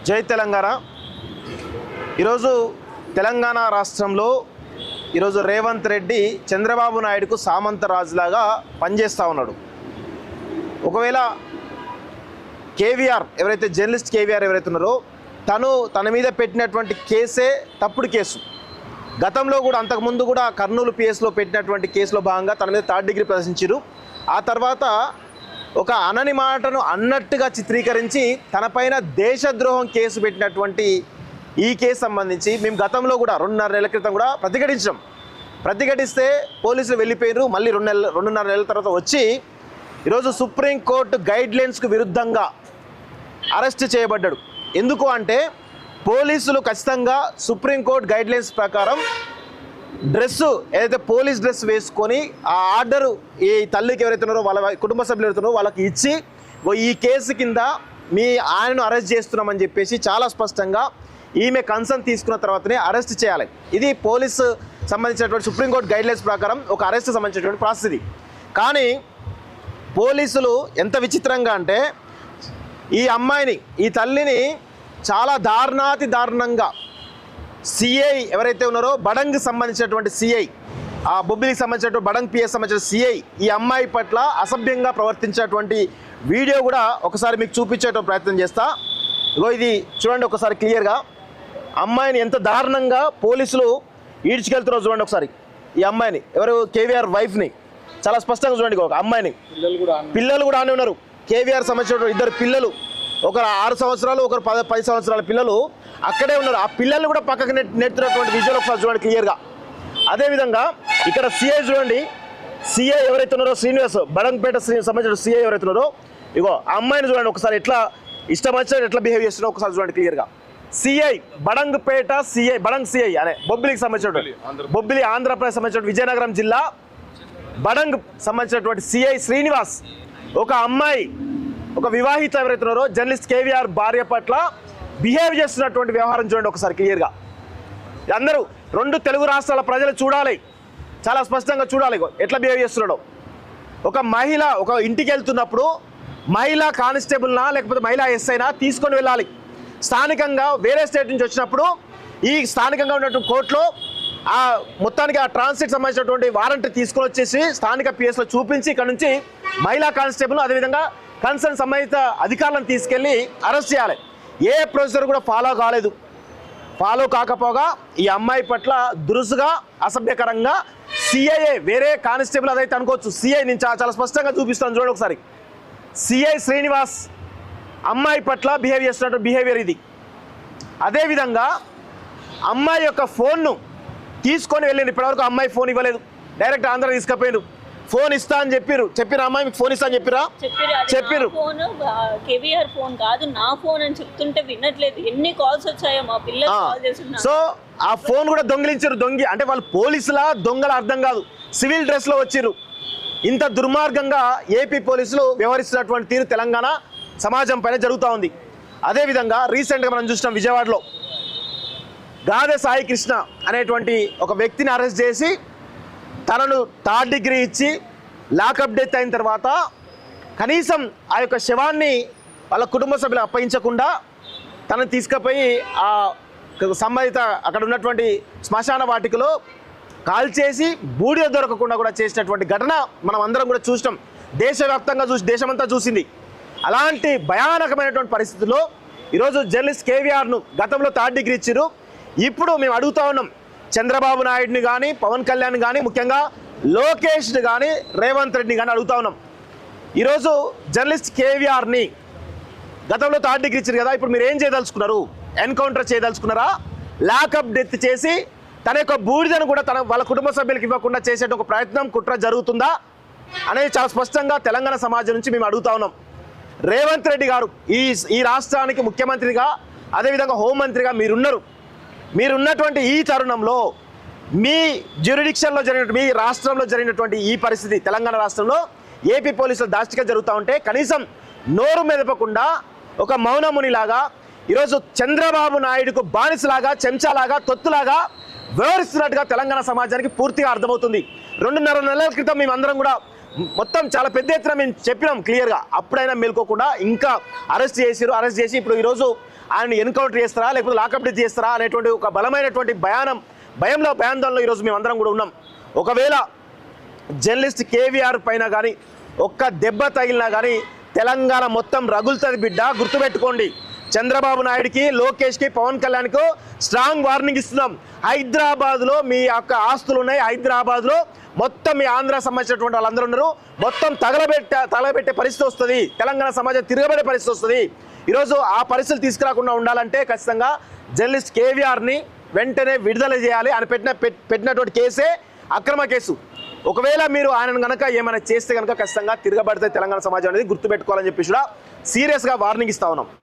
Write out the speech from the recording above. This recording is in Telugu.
జై తెలంగాణ. ఈరోజు తెలంగాణ రాష్ట్రంలో ఈరోజు రేవంత్ రెడ్డి చంద్రబాబు నాయుడుకు సామంతరాజులాగా పనిచేస్తూ ఉన్నాడు. ఒకవేళ కేవీఆర్ ఎవరైతే జర్నలిస్ట్ కేవీఆర్ ఎవరైతే ఉన్నారో తన మీద పెట్టినటువంటి కేసే తప్పుడు కేసు. గతంలో కూడా అంతకుముందు కూడా కర్నూలు పిఎస్లో పెట్టినటువంటి కేసులో భాగంగా తన మీద 3rd డిగ్రీ ప్రదర్శించారు. ఆ తర్వాత ఒక అనని మాటను అన్నట్టుగా చిత్రీకరించి తనపైన దేశద్రోహం కేసు పెట్టినటువంటి ఈ కేసు సంబంధించి మేము గతంలో కూడా 2.5 నెలల క్రితం కూడా ప్రతిఘటిస్తే పోలీసులు వెళ్ళిపోయారు. మళ్ళీ 2.5 నెలల తర్వాత వచ్చి ఈరోజు సుప్రీంకోర్టు గైడ్లైన్స్కు విరుద్ధంగా అరెస్ట్ చేయబడ్డాడు. ఎందుకు అంటే పోలీసులు ఖచ్చితంగా సుప్రీంకోర్టు గైడ్లైన్స్ ప్రకారం డ్రెస్సు ఏదైతే పోలీస్ డ్రెస్ వేసుకొని ఆ ఆర్డరు ఈ తల్లికి ఎవరైతే ఉన్నారో వాళ్ళ కుటుంబ సభ్యులు ఎవరైతున్నారో వాళ్ళకి ఇచ్చి ఈ కేసు కింద మీ ఆయనను అరెస్ట్ చేస్తున్నామని చెప్పేసి చాలా స్పష్టంగా ఈమె కన్సర్న్ తీసుకున్న తర్వాతనే అరెస్ట్ చేయాలి. ఇది పోలీసు సంబంధించినటువంటి సుప్రీంకోర్టు గైడ్లైన్స్ ప్రకారం ఒక అరెస్ట్ సంబంధించినటువంటి ప్రాసెస్ ఇది. కానీ పోలీసులు ఎంత విచిత్రంగా అంటే ఈ అమ్మాయిని ఈ తల్లిని చాలా దారుణంగా సిఐ ఎవరైతే ఉన్నారో బడంగ్ సంబంధించినటువంటి సిఐ ఆ బొబ్బిలికి సంబంధించినటువంటి బడంగ్ పిఎస్ సంబంధించిన సిఐ ఈ అమ్మాయి పట్ల అసభ్యంగా ప్రవర్తించేటువంటి వీడియో కూడా ఒకసారి మీకు చూపించేటువంటి ప్రయత్నం చేస్తా. ఇది చూడండి ఒకసారి క్లియర్గా అమ్మాయిని ఎంత దారుణంగా పోలీసులు ఈడ్చుకెళ్తున్నారో చూడండి ఒకసారి. ఈ అమ్మాయిని ఎవరు కేవీఆర్ వైఫ్ని చాలా స్పష్టంగా చూడండి. ఒక అమ్మాయిని పిల్లలు కూడా ఆనే ఉన్నారు. కేవీఆర్ సంబంధించిన 2 పిల్లలు, ఒకరు 6 సంవత్సరాలు, ఒకరు 10 సంవత్సరాల పిల్లలు అక్కడే ఉన్నారు. ఆ పిల్లల్ని కూడా పక్కకు నెట్టినటువంటి విజువల్ ఒకసారి చూడండి క్లియర్గా. అదేవిధంగా ఇక్కడ సిఐ చూడండి. సిఐ ఎవరైతే ఉన్నారో శ్రీనివాస్ బడంగపేట సంబంధించిన సిఐ ఎవరైతే ఉన్నారో ఇగో ఆ అమ్మాయిని చూడండి ఒకసారి ఎట్లా ఇష్టం వచ్చిన ఎట్లా బిహేవ్ చేస్తున్నారో ఒకసారి చూడండి క్లియర్గా. సిఐ బడంగపేట సిఐ బడంగ్ సిఐ అనే బొబ్బిలికి సంబంధించినటువంటి బొబ్బిలి ఆంధ్రప్రదేశ్ సంబంధించిన విజయనగరం జిల్లా బడంగ్ సంబంధించినటువంటి సిఐ శ్రీనివాస్ ఒక అమ్మాయి ఒక వివాహిత ఎవరైతే ఉన్నారో జర్నలిస్ట్ కేవీఆర్ భార్య పట్ల బిహేవ్ చేస్తున్నటువంటి వ్యవహారం చూడండి ఒకసారి క్లియర్గా. అందరూ 2 తెలుగు రాష్ట్రాల ప్రజలు చూడాలి, చాలా స్పష్టంగా చూడాలి ఎట్లా బిహేవ్ చేస్తున్నాడో. ఒక మహిళ ఒక ఇంటికి వెళ్తున్నప్పుడు మహిళా కానిస్టేబుల్నా లేకపోతే మహిళా ఎస్ఐనా తీసుకొని వెళ్ళాలి. స్థానికంగా వేరే స్టేట్ నుంచి వచ్చినప్పుడు ఈ స్థానికంగా ఉన్నటువంటి కోర్టులో ఆ మొత్తానికి ఆ ట్రాన్సిట్ సంబంధించినటువంటి వారంటీ తీసుకొని వచ్చేసి స్థానిక పిఎస్లో చూపించి ఇక్కడ నుంచి మహిళా కానిస్టేబుల్ అదేవిధంగా కన్సర్న్ సంబంధిత అధికారులను తీసుకెళ్ళి అరెస్ట్ చేయాలి. ఏ ప్రొసీజర్ కూడా ఫాలో కాకపోగా ఈ అమ్మాయి పట్ల దురుసుగా అసభ్యకరంగా సిఐఏ వేరే కానిస్టేబుల్ అదైతే అనుకోవచ్చు సిఐ నేను చాలా స్పష్టంగా చూపిస్తాను చూడండి ఒకసారి. సిఐ శ్రీనివాస్ అమ్మాయి పట్ల బిహేవ్ చేస్తున్నట్టు బిహేవియర్ ఇది. అదేవిధంగా అమ్మాయి యొక్క ఫోన్ను తీసుకొని వెళ్ళింది. ఇప్పటివరకు అమ్మాయి ఫోన్ ఇవ్వలేదు, డైరెక్ట్ ఆంధ్ర తీసుకుపోయారు. ఫోన్ ఇస్తా అని చెప్పిరా అమ్మాయి మీకు ఫోన్ ఇస్తా అని చెప్పిరు. ఫోన్ కేవీఆర్ ఫోన్ కాదు నా ఫోన్ అని చెప్తుంటే వినట్లేదు. ఎన్ని కాల్స్ వచ్చాయో మా పిల్లలు కాల్ చేస్తున్నారు. సో ఆ ఫోన్ కూడా దొంగిలించారు. అంటే వాళ్ళు పోలీసులా దొంగల అర్థం కాదు, సివిల్ డ్రెస్ లో వచ్చిర్రు. ఇంత దుర్మార్గంగా ఏపీ పోలీసులు వ్యవహరిస్తున్నటువంటి తీరు తెలంగాణ సమాజం పైన జరుగుతూ ఉంది. అదేవిధంగా రీసెంట్గా మనం చూసినాం విజయవాడలో గాదె సాయి కృష్ణ అనేటువంటి ఒక వ్యక్తిని అరెస్ట్ చేసి తనను 3rd డిగ్రీ ఇచ్చి లాకప్ డెత్ అయిన తర్వాత కనీసం ఆ యొక్క శవాన్ని వాళ్ళ కుటుంబ సభ్యులు అప్పగించకుండా తనను తీసుకుపోయి ఆ సంబంధిత అక్కడ ఉన్నటువంటి శ్మశాన వాటికలో కాల్చేసి బూడిద దొరకకుండా కూడా చేసినటువంటి ఘటన మనం అందరం కూడా చూసినాం. దేశవ్యాప్తంగా దేశమంతా చూసింది. అలాంటి భయానకమైనటువంటి పరిస్థితుల్లో ఈరోజు జర్నలిస్ట్ కేవీఆర్ను గతంలో 3rd డిగ్రీ ఇచ్చారు. ఇప్పుడు మేము అడుగుతా ఉన్నాం చంద్రబాబు నాయుడిని కానీ పవన్ కళ్యాణ్ కానీ ముఖ్యంగా లోకేష్ని కానీ రేవంత్ రెడ్డిని కానీ అడుగుతా ఉన్నాం. ఈరోజు జర్నలిస్ట్ కేవీఆర్ని గతంలో 3rd డిగ్రీ ఇచ్చారు కదా, ఇప్పుడు మీరు ఏం చేయదలుచుకున్నారు? ఎన్కౌంటర్ చేయదలుచుకున్నారా? లాకప్ డెత్ చేసి తన యొక్క బూడిదను కూడా వాళ్ళ కుటుంబ సభ్యులకు ఇవ్వకుండా చేసే ఒక ప్రయత్నం కుట్ర జరుగుతుందా అనేది చాలా స్పష్టంగా తెలంగాణ సమాజం నుంచి మేము అడుగుతా ఉన్నాం. రేవంత్ రెడ్డి గారు ఈ రాష్ట్రానికి ముఖ్యమంత్రిగా అదేవిధంగా హోంమంత్రిగా మీరున్నటువంటి ఈ తరుణంలో మీ జ్యూరిడిక్షన్లో మీ రాష్ట్రంలో జరిగినటువంటి ఈ పరిస్థితి తెలంగాణ రాష్ట్రంలో ఏపీ పోలీసులు దాష్టిగా జరుగుతూ ఉంటే కనీసం నోరు మెదపకుండా ఒక మౌనమునిలాగా ఈరోజు చంద్రబాబు నాయుడుకు బానిసలాగా చెంచాలాగా తొత్తులాగా వ్యవహరిస్తున్నట్టుగా తెలంగాణ సమాజానికి పూర్తిగా అర్థమవుతుంది. 2.5 నెలల క్రితం మేమందరం కూడా మొత్తం చాలా పెద్ద ఎత్తున మేము చెప్పినాం క్లియర్గా. అప్పుడైనా మేల్కోకుండా ఇంకా అరెస్ట్ చేసి ఇప్పుడు ఈరోజు ఆయన ఎన్కౌంటర్ చేస్తారా లేకపోతే లాకప్ డెత్ చేస్తారా అనేటువంటి ఒక బలమైనటువంటి భయాందోళనలో ఈరోజు మేమందరం కూడా ఉన్నాం. ఒకవేళ జర్నలిస్ట్ కేవీఆర్ పైన కానీ ఒక్క దెబ్బ తగిలినా కానీ తెలంగాణ మొత్తం రగులుతుంది బిడ్డ, గుర్తుపెట్టుకోండి. చంద్రబాబు నాయుడికి, లోకేష్కి, పవన్ కళ్యాణ్కు స్ట్రాంగ్ వార్నింగ్ ఇస్తున్నాం. హైదరాబాద్లో మీ యొక్క ఆస్తులు ఉన్నాయి, హైదరాబాద్లో మొత్తం మీ ఆంధ్ర సంబంధించినటువంటి వాళ్ళందరూ ఉన్నారు, మొత్తం తగలబెట్టే పరిస్థితి వస్తుంది, తెలంగాణ సమాజం తిరగబడే పరిస్థితి వస్తుంది. ఈరోజు ఆ పరిస్థితులు తీసుకురాకుండా ఉండాలంటే ఖచ్చితంగా జర్నలిస్ట్ కేవీఆర్ని వెంటనే విడుదల చేయాలి. ఆయన పెట్టినటువంటి కేసే అక్రమ కేసు. ఒకవేళ మీరు ఆయన కనుక ఏమైనా చేస్తే కనుక ఖచ్చితంగా తిరగబడితే తెలంగాణ సమాజం అనేది గుర్తుపెట్టుకోవాలని చెప్పి కూడా సీరియస్గా వార్నింగ్ ఇస్తా ఉన్నాం.